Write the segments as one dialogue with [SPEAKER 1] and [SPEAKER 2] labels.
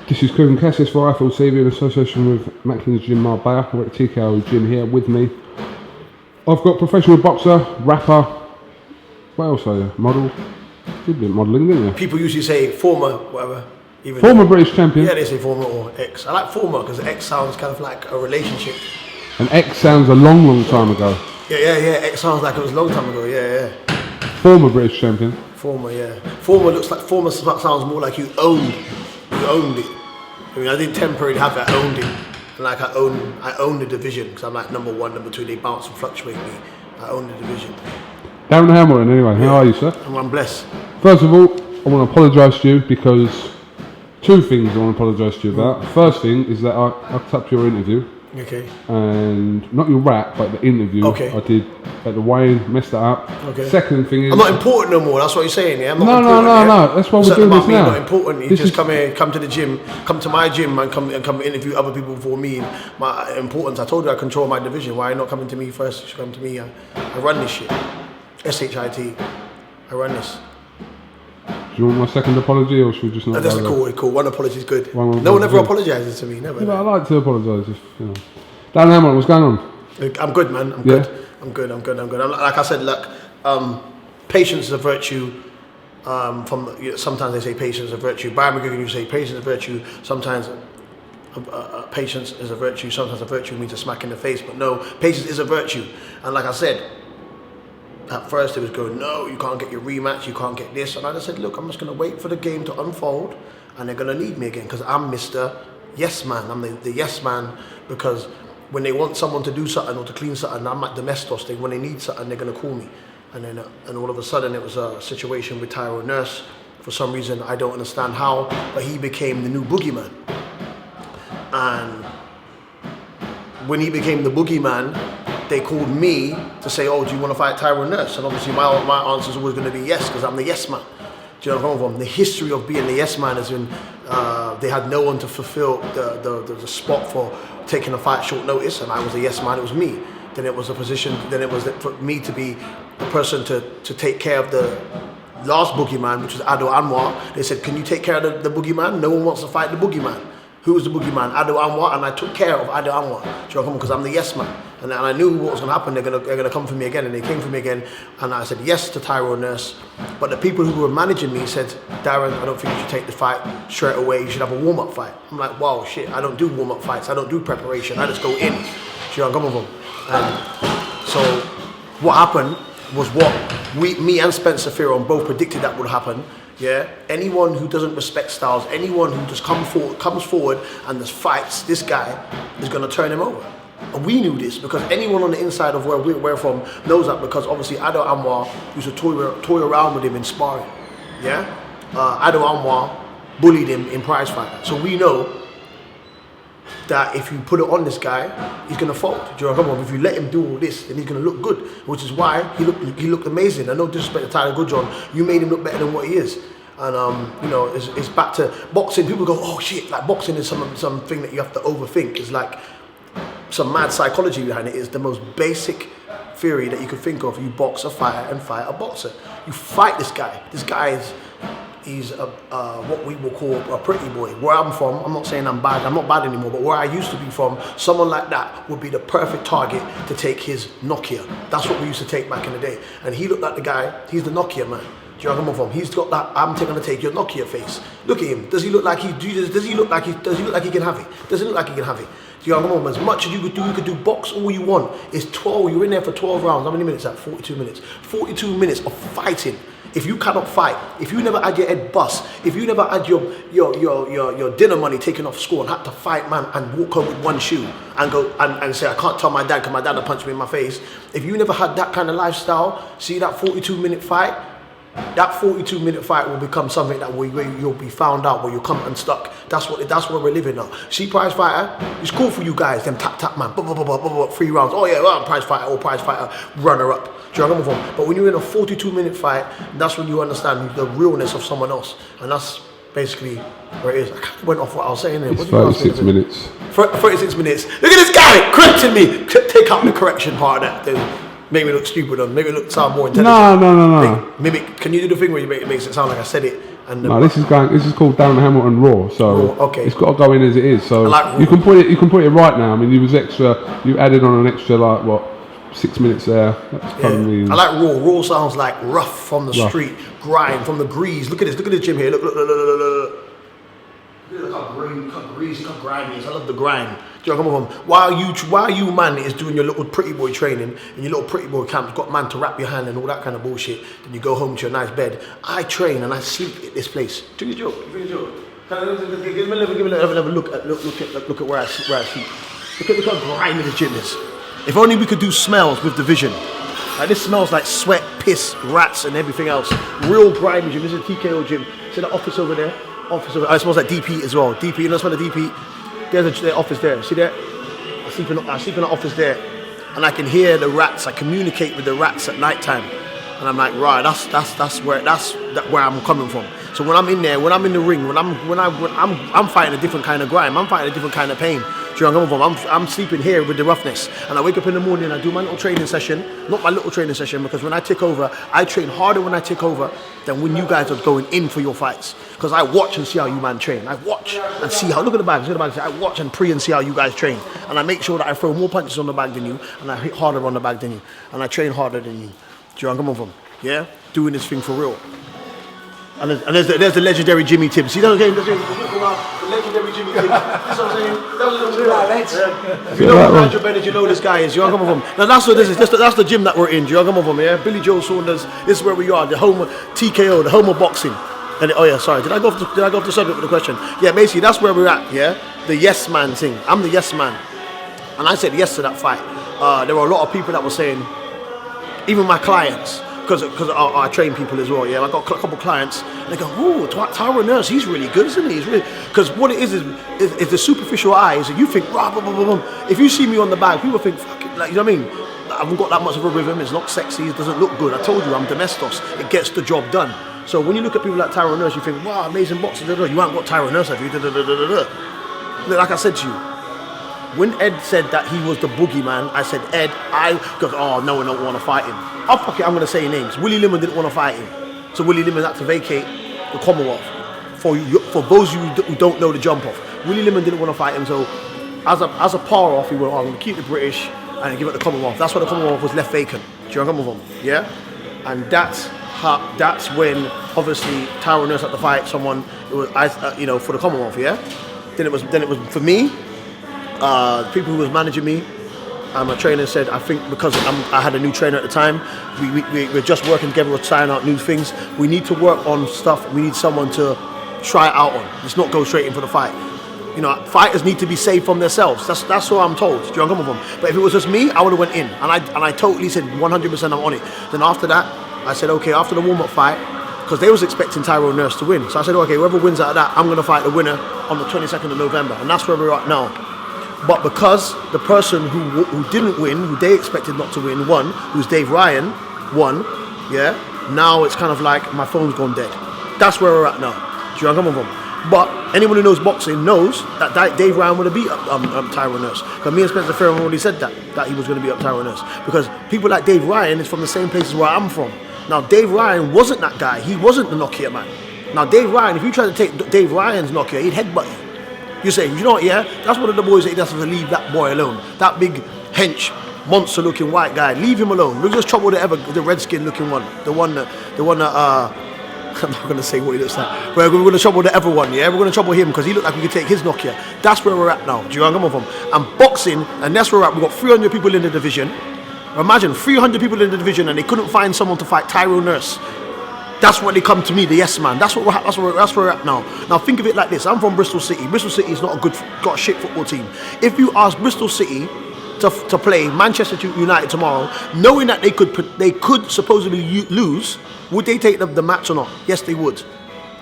[SPEAKER 1] This is Kevin Cassis for iFL TV in association with Macklin's Gym Marbella. We're at TKO Gym here with me. I've got professional boxer, rapper, what else are you? Model? Did a bit of modelling, didn't you?
[SPEAKER 2] People usually say former, whatever.
[SPEAKER 1] Even former British champion?
[SPEAKER 2] Yeah, they say former or ex. I like former because ex sounds kind of like a relationship.
[SPEAKER 1] And ex sounds a long, long time ago.
[SPEAKER 2] Yeah. Ex sounds like it was a long time ago, yeah.
[SPEAKER 1] Former British champion?
[SPEAKER 2] Former, yeah. Former looks like, former sounds more like you owned it. I mean, I didn't temporarily have it, I owned it. And like I own the division because I'm like number 1, number 2, they bounce and fluctuate me. I own the division.
[SPEAKER 1] Darren Hamilton, anyway, how are you, sir?
[SPEAKER 2] I'm blessed.
[SPEAKER 1] First of all, I want to apologise to you because 2 things I want to apologise to you about. The first thing is that I cut your interview.
[SPEAKER 2] Okay.
[SPEAKER 1] And not your rap, but the interview I did at the Wayne, messed that up. Okay. Second thing is...
[SPEAKER 2] I'm not important no more, that's what you're saying, yeah?
[SPEAKER 1] No, that's why we're doing this now.
[SPEAKER 2] I'm not important, you just come here, come to the gym, come to my gym and come interview other people before me. My importance, I told you I control my division, why are you not coming to me first? You should come to me, I run this shit. SHIT, I run this.
[SPEAKER 1] Do you want my second apology or should we just not?
[SPEAKER 2] That's cool. One apology is good. No one ever apologises to me, never.
[SPEAKER 1] Yeah, but I like to apologise if, you know. Dan Hamilton, what's going on?
[SPEAKER 2] I'm good, man. I'm good. Like I said, look, patience is a virtue. Sometimes they say patience is a virtue. Byron McGregor used to say patience is a virtue. Sometimes patience is a virtue. Sometimes a virtue means a smack in the face. But no, patience is a virtue. And like I said, at first it was going, no, you can't get your rematch, you can't get this. And I just said, look, I'm just going to wait for the game to unfold and they're going to need me again because I'm Mr. Yes Man. I'm the yes man because when they want someone to do something or to clean something, I'm like Domestos. When they need something, they're going to call me. And then and all of a sudden it was a situation with Tyrone Nurse. For some reason, I don't understand how, but he became the new boogeyman. And when he became the boogeyman, they called me to say, oh, do you want to fight Tyrone Nurse? And obviously my answer is always going to be yes, because I'm the yes man. Do you know where I'm coming from? The history of being the yes man has been, they had no one to fulfill the spot for taking a fight short notice, and I was the yes man, it was me. Then it was a position, then it was for me to be the person to take care of the last boogeyman, which was Ado Anwar. They said, can you take care of the boogeyman? No one wants to fight the boogeyman. Who was the boogeyman? Ado Anwar, and I took care of Ado Anwar. Do you know where I'm coming? Because I'm the yes man. And I knew what was going to happen. They're going to come for me again, and they came for me again. And I said yes to Tyrone Nurse. But the people who were managing me said, Darren, I don't think you should take the fight straight away. You should have a warm-up fight. I'm like, wow, shit, I don't do warm-up fights. I don't do preparation. I just go in. Do you know where I'm coming from? And so what happened was what me and Spencer Fearon both predicted that would happen. Yeah, anyone who doesn't respect Styles, anyone who just comes forward and just fights this guy is going to turn him over. And we knew this because anyone on the inside of where we're from knows that, because obviously Ado Anwar used to toy around with him in sparring. Yeah, Ado Anwar bullied him in prize fight. So we know that if you put it on this guy, he's going to fold. Do you know what I'm saying? If you let him do all this, then he's going to look good, which is why he looked amazing. And no disrespect to Tyler Goodjohn, you made him look better than what he is. And you know, it's back to boxing. People go, oh shit, like boxing is something that you have to overthink. It's like some mad psychology behind it. It's the most basic theory that you could think of. You box a fighter and fight a boxer. You fight this guy. This guy he's what we will call a pretty boy. Where I'm from, I'm not saying I'm bad, I'm not bad anymore, but where I used to be from, someone like that would be the perfect target to take his Nokia. That's what we used to take back in the day. And he looked like the guy, he's the Nokia man. Do you know where I'm from? He's got that I'm going to take your Nokia face. Look at him. Does he look like he can have it? Does he look like he can have it? Do you know what I'm saying? As much as you could do box all you want. It's 12, you're in there for 12 rounds. How many minutes is that? 42 minutes. 42 minutes of fighting. If you cannot fight, if you never had your head bust, if you never had your dinner money taken off school and had to fight, man, and walk home with one shoe and go and say, I can't tell my dad because my dad will punch me in my face. If you never had that kind of lifestyle, see that 42-minute fight, that 42-minute fight will become something that where you'll be found out, where you'll come unstuck. That's where we're living now. See, prize fighter, it's cool for you guys, them tap man, 3 rounds. Oh yeah, well, I'm prize fighter, runner up. Do you know where I'm from? But when you're in a 42-minute fight, that's when you understand the realness of someone else, and that's basically where it is. I kind of went off what I was saying there.
[SPEAKER 1] It's 36 minutes.
[SPEAKER 2] 36 minutes. Look at this guy correcting me. Take out the correction part of that thing. Make me look stupid, or make me sound more intelligent.
[SPEAKER 1] No.
[SPEAKER 2] Maybe can you do the thing where it makes it sound like I said it And
[SPEAKER 1] no, this is called Darren Hamilton Raw, so
[SPEAKER 2] okay.
[SPEAKER 1] it's got to go in as it is. So
[SPEAKER 2] like
[SPEAKER 1] you can put it right now. I mean, you added on an extra like what 6 minutes there. That's probably.
[SPEAKER 2] I like raw. Raw sounds like rough from the street, grind from the grease. Look at this. Look at this gym here. Look. Look how greasy, how grimy it is. I love the grind. Do you know what I'm saying? While you man is doing your little pretty boy training and your little pretty boy camp, got man to wrap your hand and all that kind of bullshit, then you go home to your nice bed. I train and I sleep at this place. Do you joke? Give me a look at where I sleep. Look how grimy the gym is. If only we could do smells with the vision. Like this smells like sweat, piss, rats, and everything else. Real grimy gym. This is a TKO gym. See the office over there? Oh, it smells like DP as well. DP, you know, smell the DP. There's the office there. See that? I sleep in the office there, and I can hear the rats. I communicate with the rats at night time, and I'm like, right, that's where I'm coming from. So when I'm in there, when I'm in the ring, when I'm fighting a different kind of grime. I'm fighting a different kind of pain. Do you know where I'm coming from? I'm sleeping here with the roughness, and I wake up in the morning. I do my little training session, not my little training session, because when I take over, I train harder when I take over than when you guys are going in for your fights. Because I watch and see how you man train. I watch and see how. Look at the bags. I watch and pre and see how you guys train, and I make sure that I throw more punches on the bag than you, and I hit harder on the bag than you, and I train harder than you. Do you know where I'm coming from? Yeah, doing this thing for real. And there's the legendary Jimmy Tibbs. See that again? The legendary Jimmy Tibbs. That's what I'm saying. If you know who Andrew Bennett, you know this guy is. You know where I'm from. Now that's what this is. That's the gym that we're in. Do you know where I'm from? Yeah. Billy Joe Saunders. This is where we are. The home of TKO. The home of boxing. And oh yeah, sorry. Did I go off the subject with the question? Yeah, basically that's where we're at. Yeah. The yes man thing. I'm the yes man. And I said yes to that fight. There were a lot of people that were saying, even my clients. Because I train people as well, yeah. I got a couple clients, and they go, "Oh, Tyrone Nurse, he's really good, isn't he? He's really." Because what it is the superficial eyes, and you think, "Rah, blah, blah, blah, blah." If you see me on the bag, people think, "Fuck it," like, you know what I mean? I haven't got that much of a rhythm. It's not sexy. It doesn't look good. I told you, I'm domestos. It gets the job done. So when you look at people like Tyrone Nurse, you think, "Wow, amazing boxer." You haven't got Tyrone Nurse, have you? Like I said to you. When Ed said that he was the boogeyman, I said, Ed, because, no one don't want to fight him. Oh, fuck it, I'm going to say names. Willie Limon didn't want to fight him. So Willie Limon had to vacate the Commonwealth. For those of you who don't know the jump off, Willie Limon didn't want to fight him. So as a par off, he went, I'm going to keep the British and give it the Commonwealth. That's why the Commonwealth was left vacant. Do you know what I'm saying? Yeah? And that's when, obviously, Tyrone Nurse had to fight someone, for the Commonwealth, yeah? Then it was for me. People who was managing me, my trainer said, I think because I had a new trainer at the time, we're just working together, we're trying out new things. We need to work on stuff. We need someone to try it out on. Let's not go straight in for the fight. You know, fighters need to be saved from themselves. That's what I'm told. Do you know where I'm coming from? But if it was just me, I would have went in, and I totally said 100% I'm on it. Then after that, I said, okay, after the warm-up fight, because they was expecting Tyrone Nurse to win. So I said, okay, whoever wins out of that, I'm going to fight the winner on the 22nd of November, and that's where we're at now. But because the person who didn't win, who they expected not to win, won, who's Dave Ryan, won, yeah, now it's kind of like my phone's gone dead. That's where we're at now. Do you know where I'm coming from? But anyone who knows boxing knows that Dave Ryan would have beat up Tyrone Nurse. Because me and Spencer Fairham already said that he was going to beat up Tyrone Nurse. Because people like Dave Ryan is from the same places where I'm from. Now, Dave Ryan wasn't that guy. He wasn't the Nokia man. Now, Dave Ryan, if you try to take Dave Ryan's Nokia, he'd headbutt you. You say, you know what, yeah? That's one of the boys that he doesn't leave that boy alone. That big, hench, monster-looking white guy. Leave him alone. We'll just trouble the red-skin-looking one. The one that, I'm not going to say what he looks like. We're going to trouble the other one, yeah? We're going to trouble him because he looked like we could take his Nokia. That's where we're at now. Do you know where I'm coming from? And boxing, and that's where we're at. We've got 300 people in the division. Imagine, 300 people in the division, and they couldn't find someone to fight Tyrone Nurse. That's what they come to me, the yes man. That's where we're at now. Now think of it like this. I'm from Bristol City. Bristol City is not got a shit football team. If you ask Bristol City to play Manchester United tomorrow, knowing that they could supposedly lose, would they take the match or not? Yes, they would.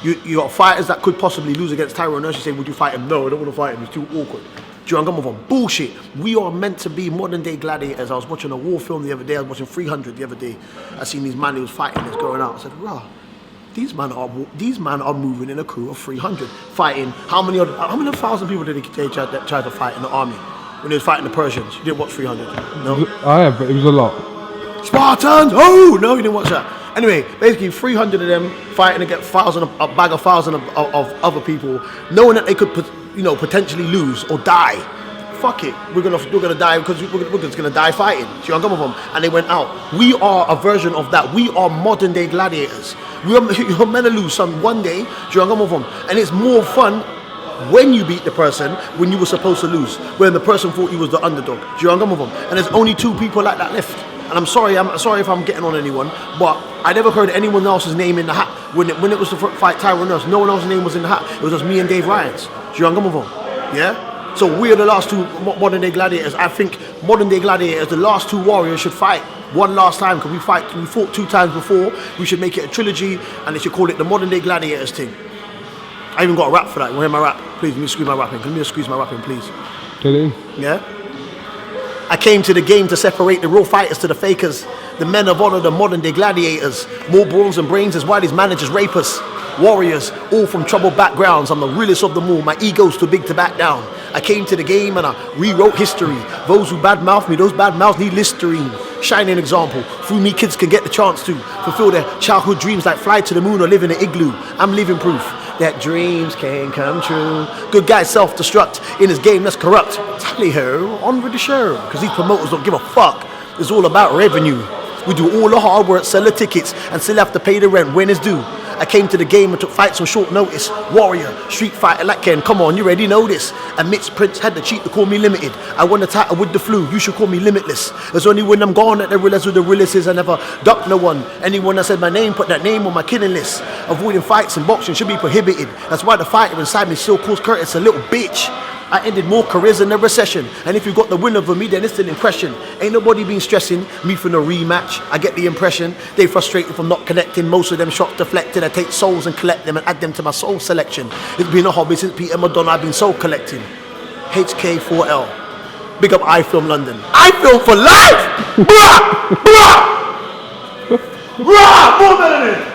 [SPEAKER 2] You got fighters that could possibly lose against Tyrone Nurse. You say, would you fight him? No, I don't want to fight him. It's too awkward. Do you know what I'm coming from? Bullshit. We are meant to be modern day gladiators. I was watching a war film the other day. I was watching 300 the other day. I seen these man who was fighting this going out. I said, rah, these man are moving in a crew of 300 fighting. How many 1,000 people did they try to fight in the army when they was fighting the Persians? You didn't watch 300? No.
[SPEAKER 1] I have, but it was a lot.
[SPEAKER 2] Spartans! Oh no, you didn't watch that. Anyway, basically 300 of them fighting against a bag of thousands of other people, knowing that they could, potentially lose or die. Fuck it, we're gonna die because we're just gonna die fighting. Do you understand them? And they went out. We are a version of that. We are modern day gladiators. You're meant to lose some one day. Do you understand them? And it's more fun when you beat the person when you were supposed to lose, when the person thought you was the underdog. Do you understand them? And there's only 2 people like that left. And I'm sorry if I'm getting on anyone, but I never heard anyone else's name in the hat. When it was to fight Tyrone Nurse, no one else's name was in the hat. It was just me and Dave Ryans. Do you understand them? Yeah? So we're the last 2 modern day gladiators. I think modern day gladiators, the last 2 warriors should fight one last time, because we fought 2 times before. We should make it a trilogy, and they should call it the modern day gladiators thing. I even got a rap for that. You want to hear my rap? Please, let me squeeze my rapping. Can you squeeze my rapping, please?
[SPEAKER 1] Get in.
[SPEAKER 2] Yeah? I came to the game to separate the real fighters to the fakers. The men of honor, the modern day gladiators. More brawls and brains as wide as managers rape us. Warriors, all from troubled backgrounds. I'm the realest of them all. My ego's too big to back down. I came to the game and I rewrote history. Those who badmouth me, those bad mouths need Listerine. Shining example. Through me, kids can get the chance to fulfill their childhood dreams, like fly to the moon or live in an igloo. I'm living proof that dreams can come true. Good guy self-destruct in his game that's corrupt. Tally ho, on with the show. Because these promoters don't give a fuck. It's all about revenue. We do all the hard work, sell the tickets, and still have to pay the rent when it's due. I came to the game and took fights on short notice. Warrior, street fighter like Ken, come on, you already know this. And Mitch Prince had the cheat to call me limited. I won the title with the flu, you should call me limitless. It's only when I'm gone that they realize who the realest is. I never ducked no one. Anyone that said my name, put that name on my killing list. Avoiding fights and boxing should be prohibited. That's why the fighter inside me still calls Curtis a little bitch. I ended more careers in the recession. And if you got the win over me, then it's an impression. Ain't nobody been stressing me for no rematch. I get the impression they frustrated from not connecting. Most of them shots deflected. I take souls and collect them and add them to my soul selection. It's been a hobby since Peter Madonna. I've been soul collecting. HK4L. Big up iFilm London. iFilm for life! Bruh! Bruh! Bruh! More than it.